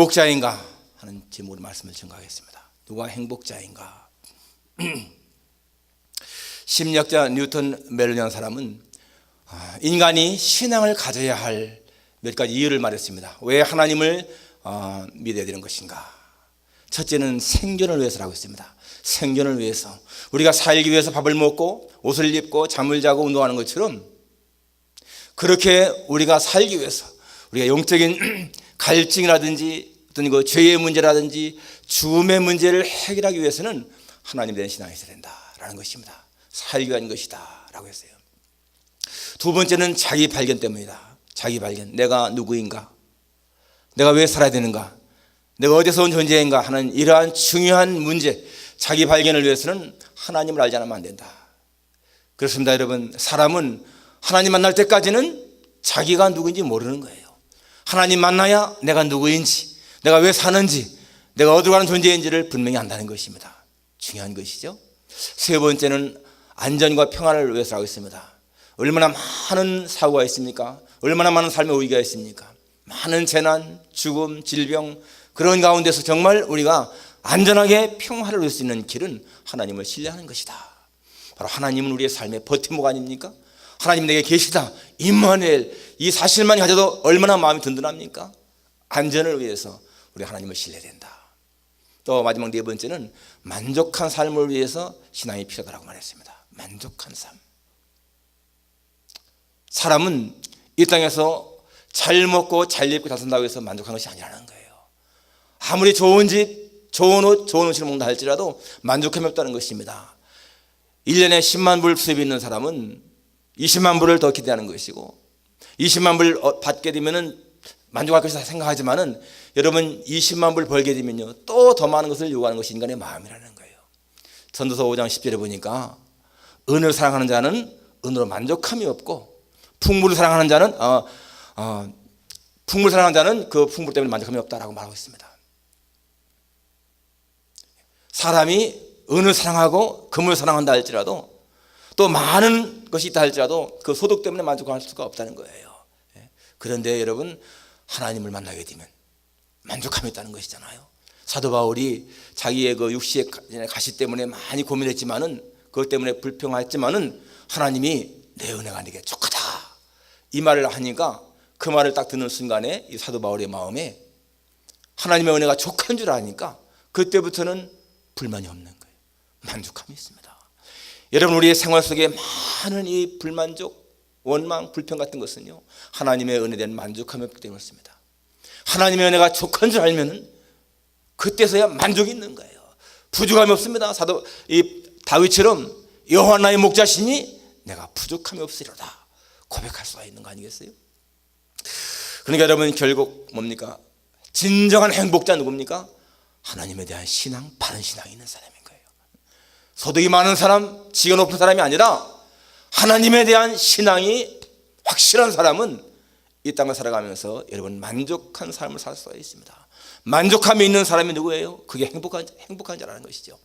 행복자인가 하는 제목으로 말씀을 전가하겠습니다. 누가 행복자인가? 심리학자 뉴턴 멜론이라는 사람은 인간이 신앙을 가져야 할 몇 가지 이유를 말했습니다. 왜 하나님을 믿어야 되는 것인가? 첫째는 생존을 위해서라고 했습니다. 생존을 위해서, 우리가 살기 위해서 밥을 먹고 옷을 입고 잠을 자고 운동하는 것처럼, 그렇게 우리가 살기 위해서, 우리가 영적인 갈증이라든지 어떤 그 죄의 문제라든지 죽음의 문제를 해결하기 위해서는 하나님 된 신앙이 있어야 된다라는 것입니다. 살기 위한 것이다 라고 했어요. 두 번째는 자기 발견 때문이다. 자기 발견. 내가 누구인가? 내가 왜 살아야 되는가? 내가 어디서 온 존재인가 하는 이러한 중요한 문제, 자기 발견을 위해서는 하나님을 알지 않으면 안 된다. 그렇습니다. 여러분, 사람은 하나님 만날 때까지는 자기가 누구인지 모르는 거예요. 하나님 만나야 내가 누구인지, 내가 왜 사는지, 내가 어디로 가는 존재인지를 분명히 안다는 것입니다. 중요한 것이죠. 세 번째는 안전과 평안을 위해서라고 했습니다. 얼마나 많은 사고가 있습니까? 얼마나 많은 삶의 위기가 있습니까? 많은 재난, 죽음, 질병, 그런 가운데서 정말 우리가 안전하게 평화를 누릴 수 있는 길은 하나님을 신뢰하는 것이다. 바로 하나님은 우리의 삶의 버팀목 아닙니까? 하나님 내게 계시다, 임마누엘, 이 사실만 가져도 얼마나 마음이 든든합니까? 안전을 위해서 우리 하나님을 신뢰해야 된다. 또 마지막 네 번째는 만족한 삶을 위해서 신앙이 필요하다고 말했습니다. 만족한 삶. 사람은 이 땅에서 잘 먹고 잘 입고 잘 산다고 해서 만족한 것이 아니라는 거예요. 아무리 좋은 집, 좋은 옷, 좋은 음식을 먹는다 할지라도 만족함이 없다는 것입니다. 1년에 10만 불 수입이 있는 사람은 20만 불을 더 기대하는 것이고, 20만 불 받게 되면 만족할 것이다 생각하지만은, 여러분 20만 불 벌게 되면요 또 더 많은 것을 요구하는 것이 인간의 마음이라는 거예요. 전도서 5장 10절에 보니까 은을 사랑하는 자는 은으로 만족함이 없고, 풍물을 사랑하는 자는 풍물 사랑하는 자는 그 풍물 때문에 만족함이 없다라고 말하고 있습니다. 사람이 은을 사랑하고 금을 사랑한다 할지라도, 또 많은 것이 있다 할지라도 그 소득 때문에 만족할 수가 없다는 거예요. 그런데 여러분, 하나님을 만나게 되면 만족함이 있다는 것이잖아요. 사도 바울이 자기의 그 육시의 가시 때문에 많이 고민했지만은, 그것 때문에 불평했지만은 하나님이 내 은혜가 네게 족하다 이 말을 하니까, 그 말을 딱 듣는 순간에 이 사도 바울의 마음에 하나님의 은혜가 족한 줄 아니까 그때부터는 불만이 없는 거예요. 만족함이 있습니다. 여러분, 우리의 생활 속에 많은 이 불만족, 원망, 불평 같은 것은요 하나님의 은혜에 대한 만족함이 없기 때문입니다. 하나님의 은혜가 족한 줄 알면 그때서야 만족이 있는 거예요. 부족함이 없습니다. 이 다윗처럼 여호와 나의 목자시니 내가 부족함이 없으리로다 고백할 수가 있는 거 아니겠어요? 그러니까 여러분, 결국 뭡니까? 진정한 행복자 누굽니까? 하나님에 대한 신앙, 바른 신앙이 있는 사람인 거예요. 소득이 많은 사람, 지가 높은 사람이 아니라 하나님에 대한 신앙이 확실한 사람은 이 땅을 살아가면서 여러분 만족한 삶을 살 수가 있습니다. 만족함이 있는 사람이 누구예요? 그게 행복한 자라는 것이죠.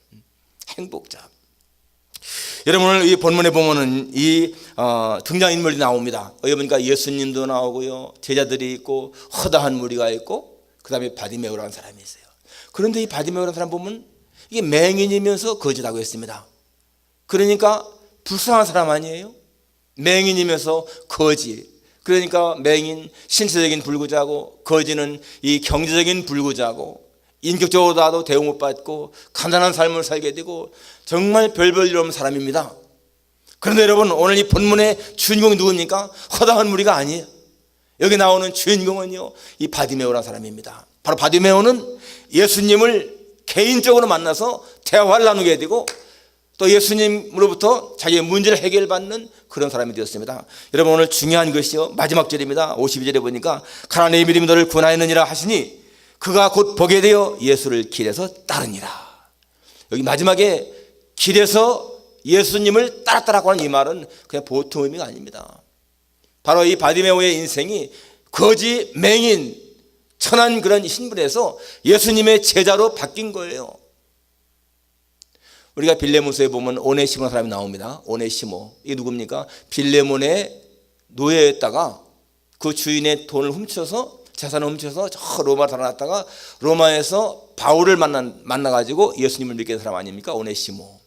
행복자. 여러분, 오늘 이 본문에 보면은 이 등장인물이 나옵니다. 여러분과 예수님도 나오고요, 제자들이 있고, 허다한 무리가 있고, 그 다음에 바디메오라는 사람이 있어요. 그런데 이 바디메오라는 사람 보면 이게 맹인이면서 거지라고 했습니다. 그러니까 불쌍한 사람 아니에요? 맹인이면서 거지. 그러니까 맹인, 신체적인 불구자고, 거지는 이 경제적인 불구자고, 인격적으로도 대우 못 받고 가난한 삶을 살게 되고 정말 별별 일 없는 사람입니다. 그런데 여러분, 오늘 이 본문의 주인공이 누굽니까? 허다한 무리가 아니에요. 여기 나오는 주인공은요 이 바디메오라는 사람입니다. 바로 바디메오는 예수님을 개인적으로 만나서 대화를 나누게 되고, 또 예수님으로부터 자기의 문제를 해결받는 그런 사람이 되었습니다. 여러분, 오늘 중요한 것이요 마지막 절입니다. 52절에 보니까 가나안의 믿음이 너를 구원하였느니라 하시니 그가 곧 보게 되어 예수를 길에서 따르니라. 여기 마지막에 길에서 예수님을 따랐다라고 하는 이 말은 그냥 보통 의미가 아닙니다. 바로 이 바디메오의 인생이 거지, 맹인, 천한 그런 신분에서 예수님의 제자로 바뀐 거예요. 우리가 빌레몬서에 보면 오네시모라는 사람이 나옵니다. 오네시모, 이게 누굽니까? 빌레몬의 노예였다가 그 주인의 돈을 훔쳐서 재산을 훔쳐서 저 로마로 달아났다가 로마에서 바울을 만나가지고 예수님을 믿게 된 사람 아닙니까? 오네시모.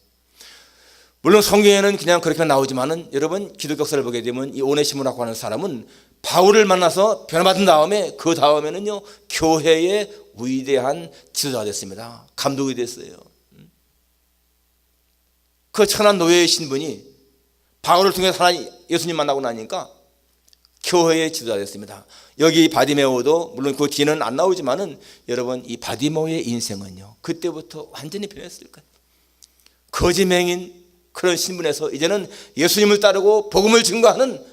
물론 성경에는 그냥 그렇게 나오지만은 여러분 기독교 역사를 보게 되면 이 오네시모라고 하는 사람은 바울을 만나서 변화받은 다음에 그 다음에는요 교회의 위대한 지도자가 됐습니다. 감독이 됐어요. 그 천한 노예의 신분이 바울을 통해서 하나님 예수님 만나고 나니까 교회의 지도자가 됐습니다. 여기 바디메오도 물론 그 뒤는 안 나오지만은 여러분 이 바디메오의 인생은요 그때부터 완전히 변했을 거예요. 거짓맹인 그런 신분에서 이제는 예수님을 따르고 복음을 증거하는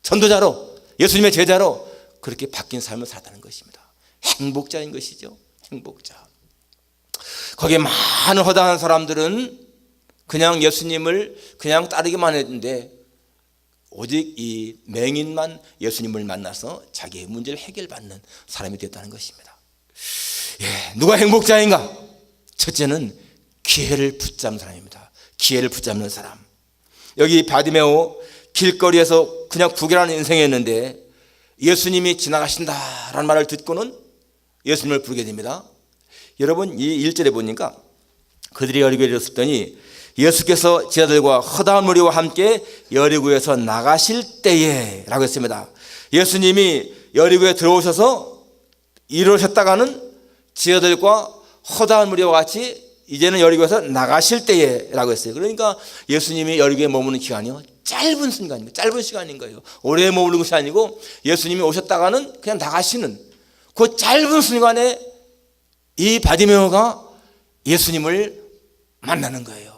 전도자로 예수님의 제자로 그렇게 바뀐 삶을 살았다는 것입니다. 행복자인 것이죠. 행복자. 거기에 많은 허다한 사람들은 그냥 예수님을 그냥 따르기만 했는데 오직 이 맹인만 예수님을 만나서 자기의 문제를 해결받는 사람이 됐다는 것입니다. 예, 누가 행복자인가? 첫째는 기회를 붙잡는 사람입니다. 기회를 붙잡는 사람. 여기 바디메오 길거리에서 그냥 구걸하는 인생이었는데 예수님이 지나가신다라는 말을 듣고는 예수님을 부르게 됩니다. 여러분 이 1절에 보니까 그들이 여리고에 이르렀더니 예수께서 제자들과 허다한 무리와 함께 여리고에서 나가실 때에 라고 했습니다. 예수님이 여리고에 들어오셔서 이루셨다가는 제자들과 허다한 무리와 같이 이제는 여리고에서 나가실 때에 라고 했어요. 그러니까 예수님이 여리고에 머무는 기간이요 짧은 순간인 거예요. 짧은 시간인 거예요. 오래 머무는 것이 아니고 예수님이 오셨다가는 그냥 나가시는 그 짧은 순간에 이 바디메오가 예수님을 만나는 거예요.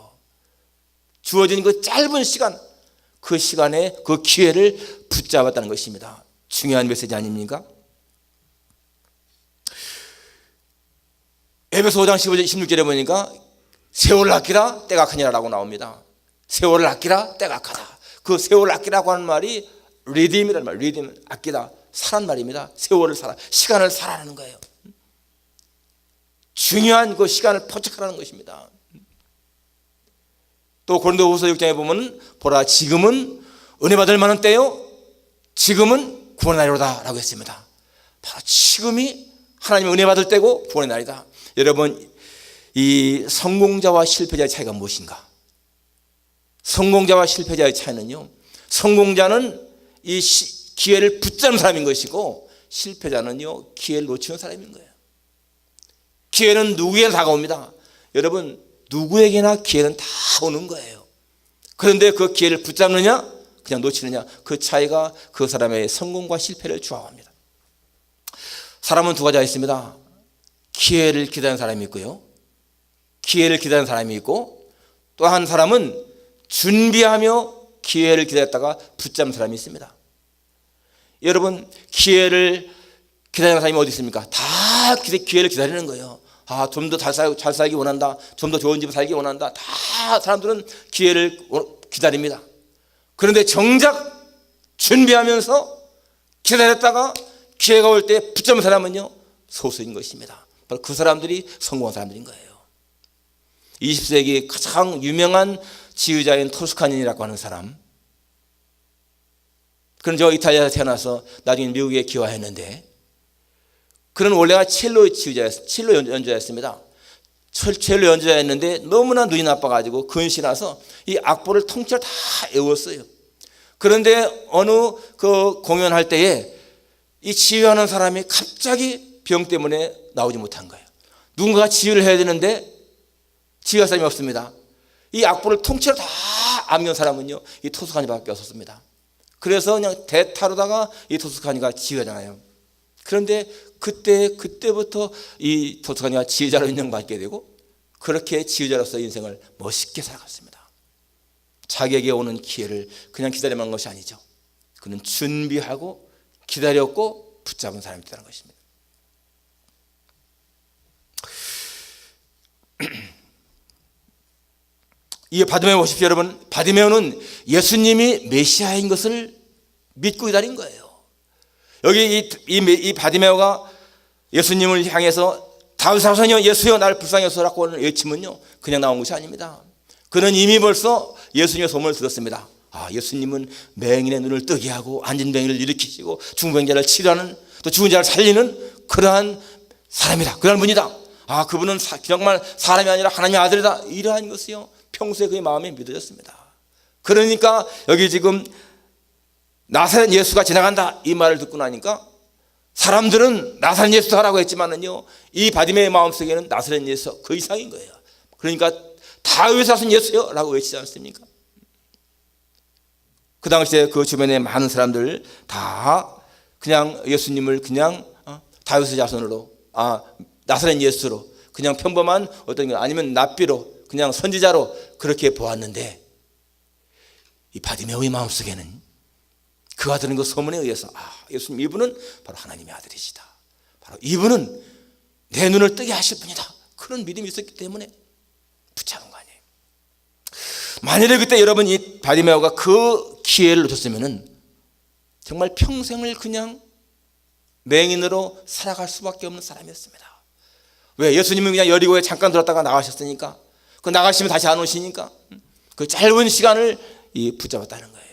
주어진 그 짧은 시간, 그 시간에 그 기회를 붙잡았다는 것입니다. 중요한 메시지 아닙니까? 에베소 5장 15절 16절에 보니까 세월을 아끼라 때가 크니라라고 나옵니다. 세월을 아끼라 때가 크다. 그 세월을 아끼라고 하는 말이 리딤이라는 말, 리딤 아끼다, 사란 말입니다. 세월을 살아, 시간을 살아라는 거예요. 중요한 그 시간을 포착하라는 것입니다. 또 고린도후서 6장에 보면 보라 지금은 은혜 받을 만한 때요 지금은 구원의 날이로다 라고 했습니다. 바로 지금이 하나님의 은혜 받을 때고 구원의 날이다. 여러분 이 성공자와 실패자의 차이가 무엇인가? 성공자와 실패자의 차이는요 성공자는 이 기회를 붙잡는 사람인 것이고 실패자는요 기회를 놓치는 사람인 거예요. 기회는 누구에게나 다가옵니다. 여러분 누구에게나 기회는 다 오는 거예요. 그런데 그 기회를 붙잡느냐 그냥 놓치느냐 그 차이가 그 사람의 성공과 실패를 좌우합니다. 사람은 두 가지가 있습니다. 기회를 기다리는 사람이 있고요 기회를 기다리는 사람이 있고 또 한 사람은 준비하며 기회를 기다렸다가 붙잡는 사람이 있습니다. 여러분 기회를 기다리는 사람이 어디 있습니까? 다 기회를 기다리는 거예요. 좀 더 잘 살기 원한다. 좀 더 좋은 집에 살기 원한다. 다 사람들은 기회를 기다립니다. 그런데 정작 준비하면서 기다렸다가 기회가 올 때 붙잡는 사람은요 소수인 것입니다. 바로 그 사람들이 성공한 사람들인 거예요. 20세기 가장 유명한 지휘자인 토스카니라고 하는 사람. 그는 저 이탈리아에서 태어나서 나중에 미국에 귀화했는데 그는 원래가 첼로 지휘자였어요. 첼로 연주자였습니다. 첼로 연주자였는데 너무나 눈이 나빠가지고 근시 나서 이 악보를 통째로 다 외웠어요. 그런데 어느 그 공연할 때에 이 지휘하는 사람이 갑자기 병 때문에 나오지 못한 거예요. 누군가가 지휘를 해야 되는데 지휘할 사람이 없습니다. 이 악보를 통째로 다 암기한 사람은요 이 토스카니밖에 없었습니다. 그래서 그냥 대타로다가 이 토스카니가 지휘하잖아요. 그런데 그때부터 이 토스카니가 지휘자로 인정받게 되고 그렇게 지휘자로서 인생을 멋있게 살아갔습니다. 자기에게 오는 기회를 그냥 기다려만 것이 아니죠. 그는 준비하고 기다렸고 붙잡은 사람이라는 것입니다. 이 바디메오 보십시오 여러분. 바디메오는 예수님이 메시아인 것을 믿고 기다린 거예요. 여기 이 바디메오가 예수님을 향해서 다윗 자손이여 예수여 나를 불쌍히 여소라고 하는 외침은요 그냥 나온 것이 아닙니다. 그는 이미 벌써 예수님의 소문을 들었습니다. 예수님은 맹인의 눈을 뜨게 하고 앉은 맹인을 일으키시고 중병자를 치료하는 또 죽은 자를 살리는 그러한 사람이다, 그러한 분이다. 그분은 정말 사람이 아니라 하나님의 아들이다. 이러한 것이요 평소에 그의 마음에 믿어졌습니다. 그러니까 여기 지금 나사렛 예수가 지나간다 이 말을 듣고 나니까 사람들은 나사렛 예수하라고 했지만은요, 이 바디메의 마음속에는 나사렛 예수 그 이상인 거예요. 그러니까 다윗의 자손 예수요 라고 외치지 않습니까? 그 당시에 그 주변에 많은 사람들 다 그냥 예수님을 그냥 다윗의 자손으로, 나사렛 예수로, 그냥 평범한 어떤 아니면 납비로, 그냥 선지자로 그렇게 보았는데, 이 바디메오의 마음속에는 그가 들은 그 소문에 의해서 예수님 이분은 바로 하나님의 아들이시다, 바로 이분은 내 눈을 뜨게 하실 분이다, 그런 믿음이 있었기 때문에 붙잡은 거 아니에요. 만일에 그때 여러분 이 바디메오가 그 기회를 놓쳤으면은 정말 평생을 그냥 맹인으로 살아갈 수밖에 없는 사람이었습니다. 왜? 예수님은 그냥 여리고에 잠깐 들었다가 나가셨으니까, 그 나가시면 다시 안 오시니까 그 짧은 시간을 붙잡았다는 거예요.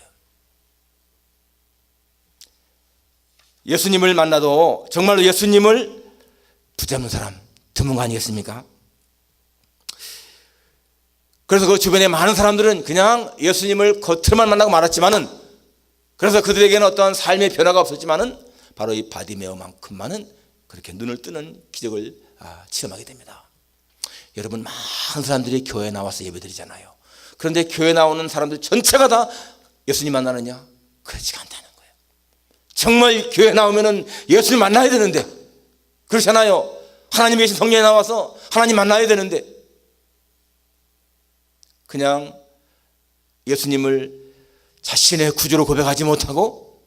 예수님을 만나도 정말로 예수님을 붙잡는 사람 드문 거 아니겠습니까? 그래서 그 주변에 많은 사람들은 그냥 예수님을 겉으로만 만나고 말았지만은, 그래서 그들에게는 어떠한 삶의 변화가 없었지만은 바로 이 바디메오만큼만은 그렇게 눈을 뜨는 기적을 체험하게 됩니다. 여러분, 많은 사람들이 교회에 나와서 예배드리잖아요. 그런데 교회 나오는 사람들 전체가 다 예수님 만나느냐? 그렇지가 않다는 거예요. 정말 교회 나오면은 예수님 만나야 되는데, 그렇잖아요. 하나님 계신 성령에 나와서 하나님 만나야 되는데 그냥 예수님을 자신의 구주로 고백하지 못하고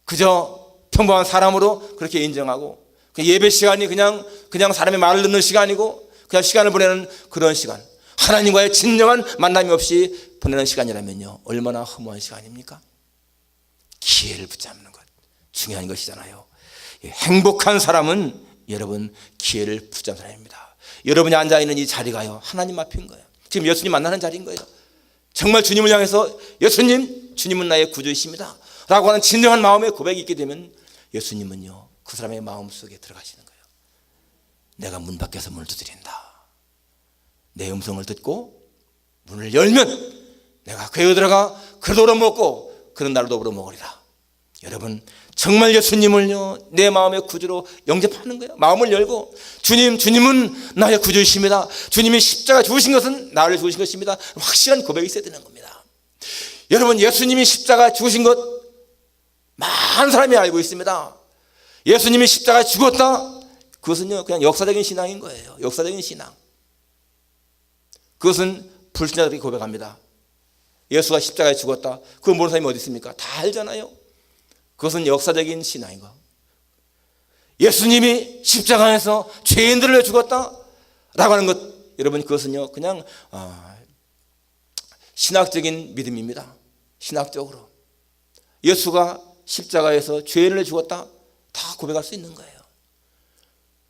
그저 평범한 사람으로 그렇게 인정하고, 예배 시간이 그냥 사람의 말을 듣는 시간이고 그냥 시간을 보내는 그런 시간, 하나님과의 진정한 만남이 없이 보내는 시간이라면요, 얼마나 허무한 시간입니까? 기회를 붙잡는 것 중요한 것이잖아요. 행복한 사람은 여러분 기회를 붙잡는 사람입니다. 여러분이 앉아있는 이 자리가요 하나님 앞인 거예요. 지금 예수님 만나는 자리인 거예요. 정말 주님을 향해서 예수님, 주님은 나의 구주이십니다 라고 하는 진정한 마음의 고백이 있게 되면 예수님은요 그 사람의 마음속에 들어가시는 거예요. 내가 문 밖에서 문을 두드린다. 내 음성을 듣고 문을 열면 내가 궤에 들어가 그릇으로 먹고 그런 날도 더불어 먹으리라. 여러분, 정말 예수님을요 내 마음의 구주로 영접하는 거예요. 마음을 열고 주님은 나의 구주이십니다. 주님이 십자가 죽으신 것은 나를 죽으신 것입니다. 확실한 고백이 있어야 되는 겁니다. 여러분, 예수님이 십자가 죽으신 것 많은 사람이 알고 있습니다. 예수님이 십자가 죽었다, 그것은요 그냥 역사적인 신앙인 거예요. 역사적인 신앙. 그것은 불신자들이 고백합니다. 예수가 십자가에 죽었다, 그거 모르는 사람이 어디 있습니까? 다 알잖아요. 그것은 역사적인 신앙인 거. 예수님이 십자가에서 죄인들을 위해 죽었다 라고 하는 것, 여러분 그것은요 그냥 신학적인 믿음입니다. 신학적으로 예수가 십자가에서 죄인을 위해 죽었다 다 고백할 수 있는 거예요.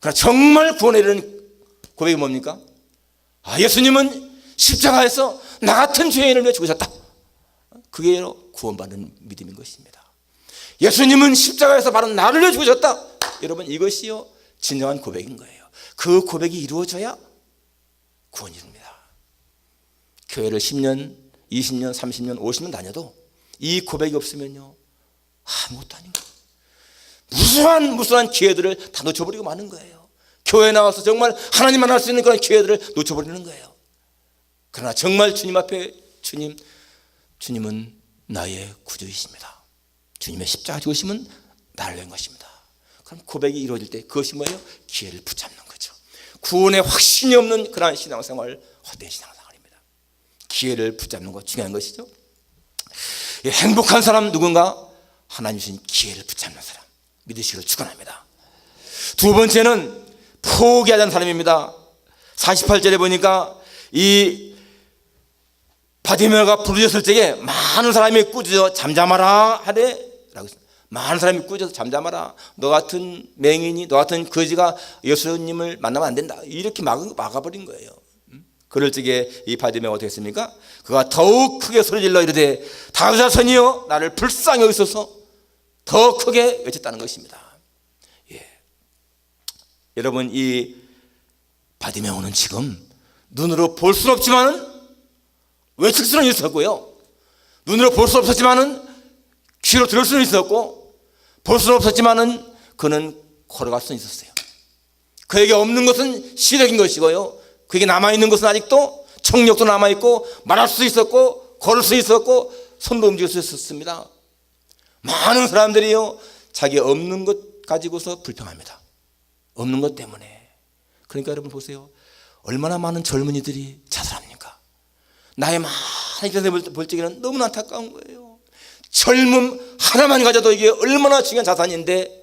그러나 정말 구원에 이르는 고백이 뭡니까? 예수님은 십자가에서 나 같은 죄인을 위해 죽으셨다. 그게 구원받는 믿음인 것입니다. 예수님은 십자가에서 바로 나를 위해 죽으셨다. 여러분, 이것이요 진정한 고백인 거예요. 그 고백이 이루어져야 구원이 됩니다. 교회를 10년, 20년, 30년, 50년 다녀도 이 고백이 없으면요 아무것도 아닌 거예요. 무수한 기회들을 다 놓쳐버리고 마는 거예요. 교회에 나와서 정말 하나님 만날 수 있는 그런 기회들을 놓쳐버리는 거예요. 그러나 정말 주님 앞에 주님은 나의 구주이십니다. 주님의 십자가 죽으심은 나를 위한 것입니다. 그럼 고백이 이루어질 때 그것이 뭐예요? 기회를 붙잡는 거죠. 구원에 확신이 없는 그러한 신앙생활, 헛된 신앙생활입니다. 기회를 붙잡는 것 중요한 것이죠. 행복한 사람 누군가? 하나님 주신 기회를 붙잡는 사람, 믿으시기를 축원합니다. 두 번째는 포기하지 않는 사람입니다. 48절에 보니까 이 바디메오가 부르짖었을 적에 많은 사람이 꾸짖어 잠잠하라 하되 라고 했습니다. 많은 사람이 꾸짖어서 잠잠하라, 너 같은 맹인이, 너 같은 거지가 예수님을 만나면 안 된다, 이렇게 막아버린 거예요. 그럴 적에 이 바디메오가 어떻게 했습니까? 그가 더욱 크게 소리질러 이르되 다윗의 자손이여 나를 불쌍히 여기소서, 더 크게 외쳤다는 것입니다. 여러분, 이 바디메오는 지금 눈으로 볼 수는 없지만은 외칠 수는 있었고요, 눈으로 볼 수 없었지만은 귀로 들을 수는 있었고, 볼 수는 없었지만은 그는 걸어갈 수는 있었어요. 그에게 없는 것은 시력인 것이고요, 그에게 남아있는 것은 아직도 청력도 남아있고, 말할 수 있었고, 걸을 수 있었고, 손도 움직일 수 있었습니다. 많은 사람들이요, 자기 없는 것 가지고서 불평합니다. 없는 것 때문에. 그러니까 여러분 보세요, 얼마나 많은 젊은이들이 자살합니까? 나의 많은 인생을 볼 적에는 너무나 안타까운 거예요. 젊음 하나만 가져도 이게 얼마나 중요한 자산인데,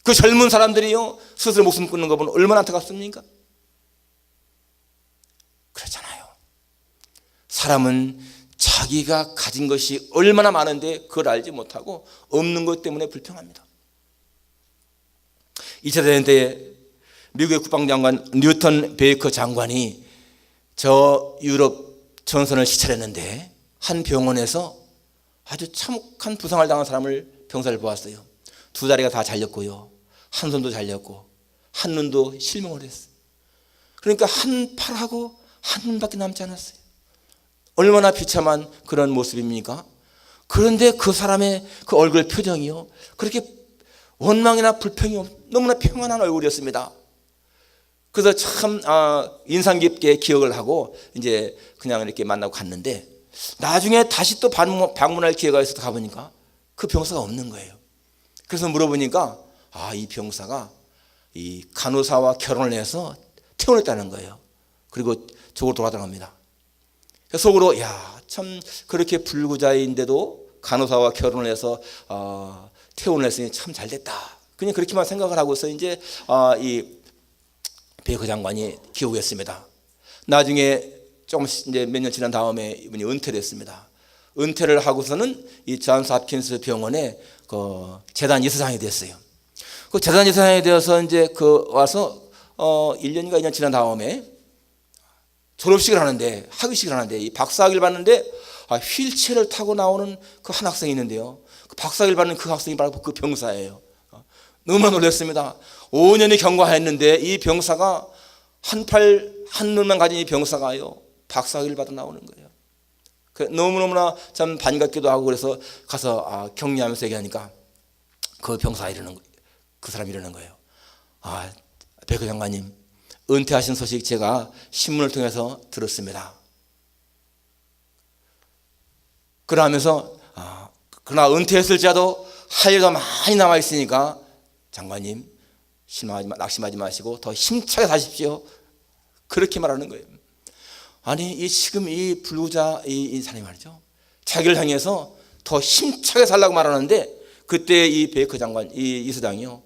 그 젊은 사람들이요 스스로 목숨 끊는 거 보면 얼마나 안타깝습니까? 그렇잖아요. 사람은 자기가 가진 것이 얼마나 많은데 그걸 알지 못하고 없는 것 때문에 불평합니다. 2차 대전 때 미국의 국방장관 뉴턴 베이커 장관이 저 유럽 전선을 시찰했는데 한 병원에서 아주 참혹한 부상을 당한 사람을 병사를 보았어요. 두 다리가 다 잘렸고요, 한 손도 잘렸고, 한 눈도 실명을 했어요. 그러니까 한 팔하고 한 눈밖에 남지 않았어요. 얼마나 비참한 그런 모습입니까? 그런데 그 사람의 그 얼굴 표정이요, 그렇게 원망이나 불평이 너무나 평안한 얼굴이었습니다. 그래서 참 인상 깊게 기억을 하고 이제 그냥 이렇게 만나고 갔는데, 나중에 다시 또 방문할 기회가 있어서 가보니까 그 병사가 없는 거예요. 그래서 물어보니까 이 병사가 이 간호사와 결혼을 해서 퇴원했다는 거예요. 그리고 저걸 돌아다닙니다. 속으로 참 그렇게 불구자인데도 간호사와 결혼을 해서 퇴원을 했으니 참 잘됐다, 그냥 그렇게만 생각을 하고서 이제 이 베이커 장관이 기억했습니다. 나중에 조금 이제 몇 년 지난 다음에 이분이 은퇴를 했습니다. 은퇴를 하고서는 이 존스 홉킨스 병원에 그 재단 이사장이 됐어요. 그 재단 이사장이 되어서 이제 와서 1년인가 2년 지난 다음에 졸업식을 하는데, 학위식을 하는데, 이 박사학위를 받는데 휠체어를 타고 나오는 그 한 학생이 있는데요, 그 박사학위를 받는 그 학생이 바로 그 병사예요. 너무나 놀랐습니다. 5년이 경과했는데 이 병사가 한 팔 한 눈만 가진 이 병사가요 박사학위를 받아 나오는 거예요. 너무너무나 참 반갑기도 하고, 그래서 가서 격려하면서 얘기하니까 그 병사가 이러는 거예요. 그 사람이 이러는 거예요. 베이커 장관님, 은퇴하신 소식 제가 신문을 통해서 들었습니다. 그러면서 그러나 은퇴했을지라도 할 일도 많이 남아 있으니까 장관님 낙심하지 마시고 더 힘차게 사십시오. 그렇게 말하는 거예요. 아니 지금 이 불구자 이 사람이 말이죠, 자기를 향해서 더 힘차게 살라고 말하는데, 그때 이 베이커 장관 이 이사장이요,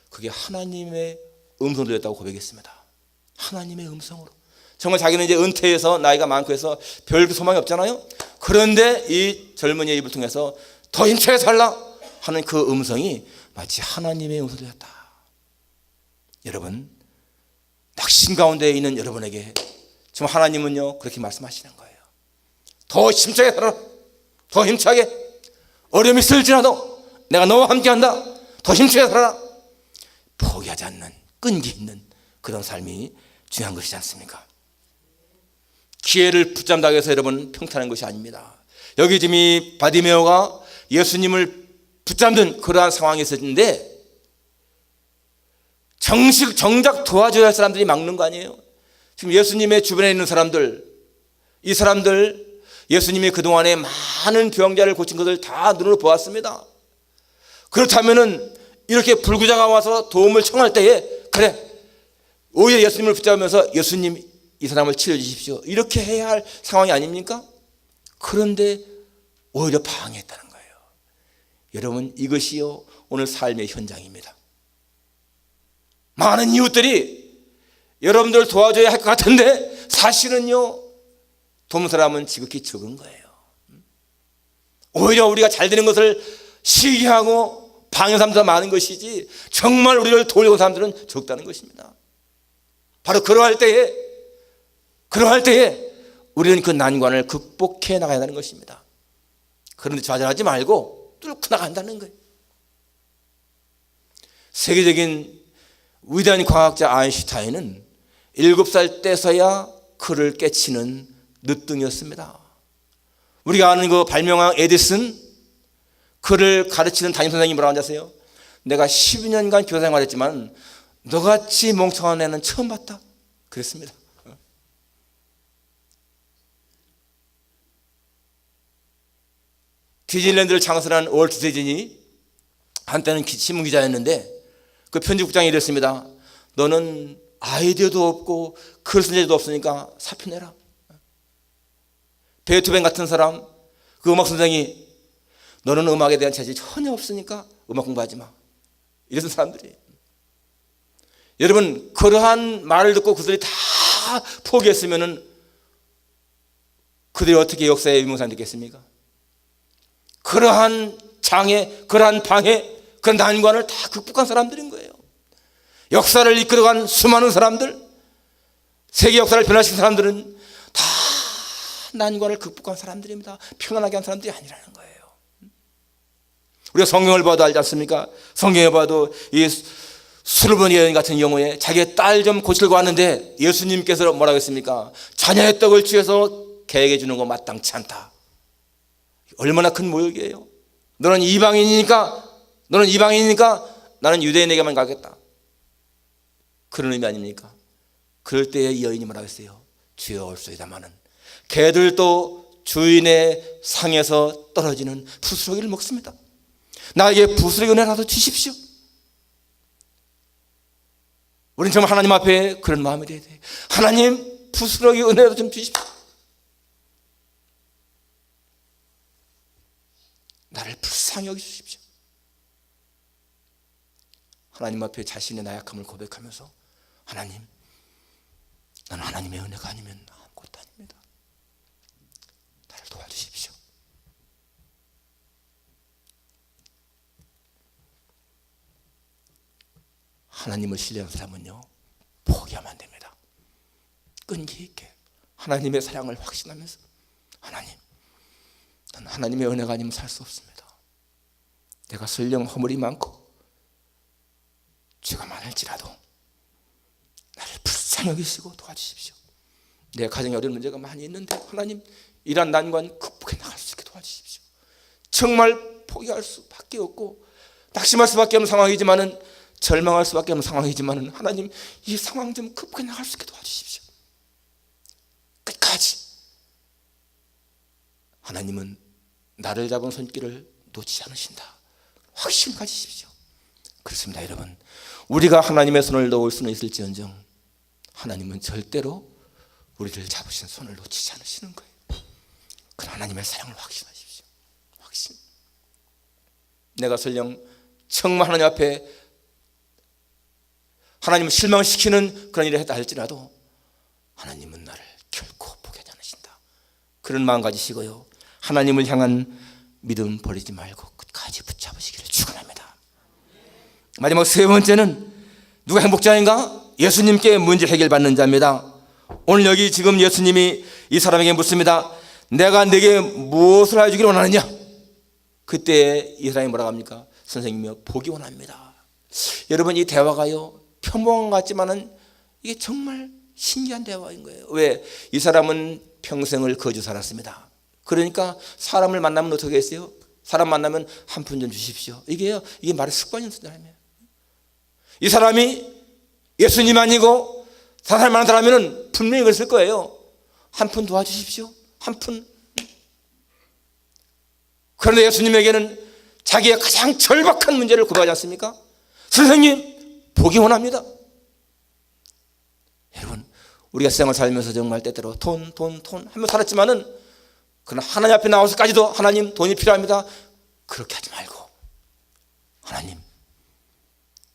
그게 하나님의 음성을 들렸다고 고백했습니다. 하나님의 음성으로. 정말 자기는 이제 은퇴해서 나이가 많고 해서 별 소망이 없잖아요. 그런데 이 젊은이의 입을 통해서 더 힘차게 살라 하는 그 음성이 마치 하나님의 음성이 들렸다. 여러분, 낙심 가운데 있는 여러분에게 지금 하나님은요 그렇게 말씀하시는 거예요. 더 힘차게 살아라. 더 힘차게. 어려움이 있을지라도 내가 너와 함께한다. 더 힘차게 살아라. 포기하지 않는, 끈기 있는 그런 삶이 중요한 것이지 않습니까? 기회를 붙잡는다고 해서 여러분 평탄한 것이 아닙니다. 여기 지금 이 바디메오가 예수님을 붙잡는 그러한 상황이 있었는데, 정작 도와줘야 할 사람들이 막는 거 아니에요? 지금 예수님의 주변에 있는 사람들, 이 사람들 예수님이 그동안에 많은 병자를 고친 것을 다 눈으로 보았습니다. 그렇다면은 이렇게 불구자가 와서 도움을 청할 때에 그래, 오히려 예수님을 붙잡으면서 예수님 이 사람을 치료해 주십시오, 이렇게 해야 할 상황이 아닙니까? 그런데 오히려 방해했다는 거예요. 여러분, 이것이요 오늘 삶의 현장입니다. 많은 이웃들이 여러분들 도와줘야 할 것 같은데 사실은요 도움 사람은 지극히 적은 거예요. 오히려 우리가 잘 되는 것을 시기하고 방해하는 사람도 많은 것이지, 정말 우리를 도우려는 사람들은 적다는 것입니다. 바로 그러할 때에 우리는 그 난관을 극복해 나가야 하는 것입니다. 그런데 좌절하지 말고 뚫고 나간다는 거예요. 세계적인 위대한 과학자 아인슈타인은 7살 때서야 그를 깨치는 늦둥이였습니다. 우리가 아는 그 발명왕 에디슨, 그를 가르치는 담임선생님이 뭐라고 하는지 아세요? 내가 12년간 교사 생활했지만 너같이 멍청한 애는 처음 봤다 그랬습니다. 디즈니랜드를 창설한 월트 디즈니, 한때는 신문기자였는데 그 편집국장이 이랬습니다. 너는 아이디어도 없고 글 쓸 일도 없으니까 사표 내라. 베토벤 같은 사람, 그 음악 선생이 너는 음악에 대한 재질이 전혀 없으니까 음악 공부하지 마. 이런 사람들이. 여러분, 그러한 말을 듣고 그들이 다 포기했으면은 그들이 어떻게 역사의 유명사가 됐겠습니까? 그러한 장애, 그러한 방해, 그런 난관을 다 극복한 사람들인 거예요. 역사를 이끌어간 수많은 사람들, 세계 역사를 변화시킨 사람들은 다 난관을 극복한 사람들입니다. 평안하게 한 사람들이 아니라는 거예요. 우리가 성경을 봐도 알지 않습니까? 성경에 봐도 이 수르본 여인 같은 경우에 자기의 딸 좀 고치려고 하는데 예수님께서 뭐라고 했습니까? 자녀의 떡을 취해서 개에게 주는 거 마땅치 않다. 얼마나 큰 모욕이에요. 너는 이방인이니까 나는 유대인에게만 가겠다. 그런 의미 아닙니까? 그럴 때에 이 여인이 뭐라고 했어요? 주여 올소이다마는 개들도 주인의 상에서 떨어지는 부스러기를 먹습니다. 나에게 부스러기 은혜라도 주십시오. 우리는 정말 하나님 앞에 그런 마음이 돼야 돼요. 하나님, 부스러기 은혜라도 좀 주십시오. 나를 불쌍히 여기주십시오. 하나님 앞에 자신의 나약함을 고백하면서 하나님, 나는 하나님의 은혜가 아니면 아무것도 아닙니다. 나를 도와주십시오. 하나님을 신뢰하는 사람은요, 포기하면 안 됩니다. 끈기 있게 하나님의 사랑을 확신하면서 하나님, 난 하나님의 은혜가 아니면 살 수 없습니다. 내가 설령 허물이 많고 죄가 많을지라도 나를 불쌍히 여기시고 도와주십시오. 내 가정에 어려운 문제가 많이 있는데 하나님, 이러한 난관 극복해 나갈 수 있게 도와주십시오. 정말 포기할 수밖에 없고 낙심할 수밖에 없는 상황이지만은, 절망할 수밖에 없는 상황이지만은 하나님, 이 상황 좀 극복해 나갈 수 있게 도와주십시오. 끝까지 하나님은 나를 잡은 손길을 놓지 않으신다. 확신 가지십시오. 그렇습니다, 여러분. 우리가 하나님의 손을 놓을 수는 있을지언정 하나님은 절대로 우리를 잡으신 손을 놓치지 않으시는 거예요. 그 하나님의 사랑을 확신하십시오. 확신. 내가 설령 정말 하나님 앞에 하나님을 실망시키는 그런 일을 했다 할지라도 하나님은 나를 결코 포기하지 않으신다. 그런 마음 가지시고요, 하나님을 향한 믿음 버리지 말고 끝까지 붙잡으시기를 축원합니다. 마지막 세 번째는 누가 행복자인가? 예수님께 문제 해결받는 자입니다. 오늘 여기 지금 예수님이 이 사람에게 묻습니다. 내가 네게 무엇을 해주기를 원하느냐? 그때 이 사람이 뭐라고 합니까? 선생님이요, 복이 원합니다. 여러분, 이 대화가요, 평범한 것 같지만은 이게 정말 신기한 대화인 거예요. 왜? 이 사람은 평생을 거주 살았습니다. 그러니까 사람을 만나면 어떻게 했어요? 사람 만나면 한 푼 좀 주십시오. 이게 말의 습관이었던 사람이에요. 이 사람이 예수님 아니고 사람 만난 사람이면 분명히 그랬을 거예요. 한 푼 도와주십시오. 한 푼. 그런데 예수님에게는 자기의 가장 절박한 문제를 고백하지 않습니까? 선생님, 복이 원합니다. 여러분, 우리가 세상을 살면서 정말 때때로 돈 하며 살았지만은, 그러나 하나님 앞에 나와서까지도 하나님, 돈이 필요합니다. 그렇게 하지 말고 하나님,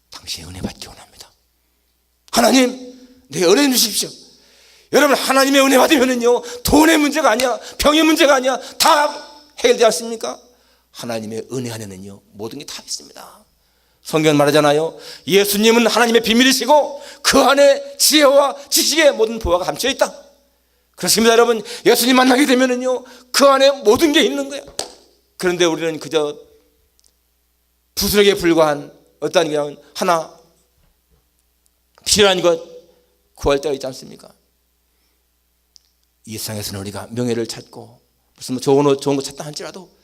당신의 은혜 받기 원합니다. 하나님, 내 은혜 주십시오. 여러분, 하나님의 은혜 받으면은요, 돈의 문제가 아니야, 병의 문제가 아니야, 다 해결되지 않습니까? 하나님의 은혜 안에는요, 모든 게 다 있습니다. 성경은 말하잖아요. 예수님은 하나님의 비밀이시고 그 안에 지혜와 지식의 모든 보화가 감춰 있다. 그렇습니다, 여러분. 예수님 만나게 되면은요, 그 안에 모든 게 있는 거예요. 그런데 우리는 그저 부스러기에 불과한 어떤 그냥 하나, 필요한 것 구할 때가 있지 않습니까? 이 세상에서는 우리가 명예를 찾고 무슨 좋은 옷 좋은 거 찾다 할지라도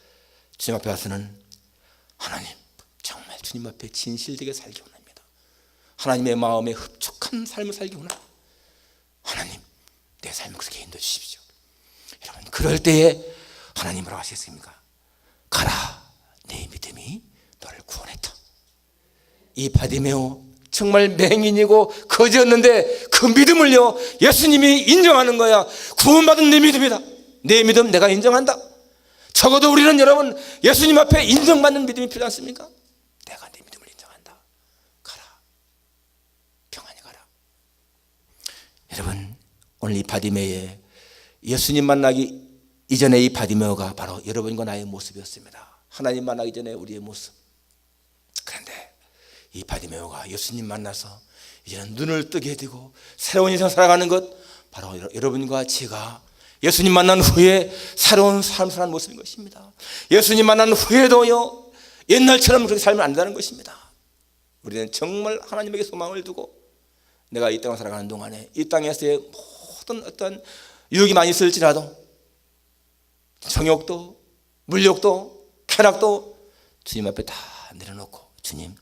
주님 앞에 와서는 하나님 정말 주님 앞에 진실되게 살기 원합니다. 하나님의 마음에 흡족한 삶을 살기 원합니다. 하나님 내 삶을 그렇게 인도해 주십시오. 여러분 그럴 때에 하나님 뭐라고 하시겠습니까? 가라 내 믿음이 너를 구원했다. 이 바디메오 정말 맹인이고 거지였는데 그 믿음을요 예수님이 인정하는 거야. 구원받은 내 믿음이다. 내 믿음 내가 인정한다. 적어도 우리는 여러분 예수님 앞에 인정받는 믿음이 필요하지 않습니까? 내가 내 믿음을 인정한다. 가라 평안히 가라. 여러분 오늘 이 바디메오의 예수님 만나기 이전에 이 바디메오가 바로 여러분과 나의 모습이었습니다. 하나님 만나기 전에 우리의 모습. 그런데 이 바디메오가 예수님 만나서 이제는 눈을 뜨게 되고 새로운 인생 살아가는 것 바로 여러분과 제가 예수님 만난 후에 새로운 삶을 사는 모습인 것입니다. 예수님 만난 후에도요 옛날처럼 그렇게 살면 안 된다는 것입니다. 우리는 정말 하나님에게 소망을 두고 내가 이 땅을 살아가는 동안에 이 땅에서의 모든 어떤 유혹이 많이 있을지라도 정욕도 물욕도 쾌락도 주님 앞에 다 내려놓고 주님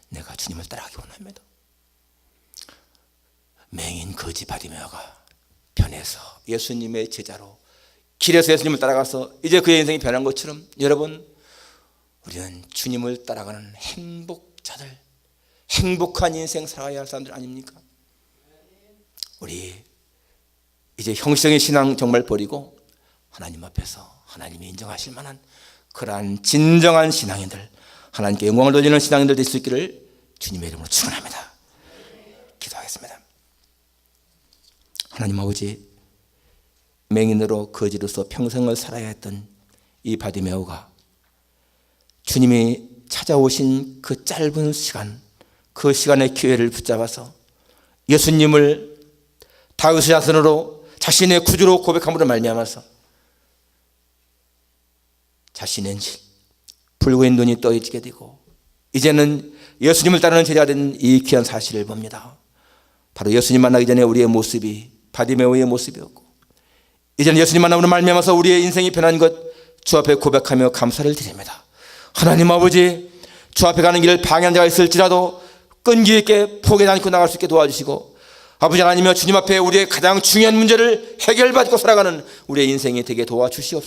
내가 주님을 따라가기 원합니다. 맹인 거지 바디메오가 변해서 예수님의 제자로 길에서 예수님을 따라가서 이제 그의 인생이 변한 것처럼 여러분 우리는 주님을 따라가는 행복자들, 행복한 인생 살아야 할 사람들 아닙니까? 우리 이제 형식적인 신앙 정말 버리고 하나님 앞에서 하나님이 인정하실 만한 그러한 진정한 신앙인들, 하나님께 영광을 돌리는 신앙인들 될 수 있기를 주님의 이름으로 축원합니다. 기도하겠습니다. 하나님 아버지, 맹인으로 거지로서 평생을 살아야 했던 이 바디메오가 주님이 찾아오신 그 짧은 시간, 그 시간의 기회를 붙잡아서 예수님을 다윗의 자손으로 자신의 구주로 고백함으로 말미암아서 자신의 붉은 눈이 떠지게 되고 이제는 예수님을 따르는 제자가 된 이 귀한 사실을 봅니다. 바로 예수님 만나기 전에 우리의 모습이 바디메오의 모습이었고 이제는 예수님 만남으로 말미암아서 우리의 인생이 변한 것 주 앞에 고백하며 감사를 드립니다. 하나님 아버지, 주 앞에 가는 길을 방해한 자가 있을지라도 끈기 있게 포기하지 않고 나갈 수 있게 도와주시고 아버지 하나님이여 주님 앞에 우리의 가장 중요한 문제를 해결받고 살아가는 우리의 인생이 되게 도와주시옵소서.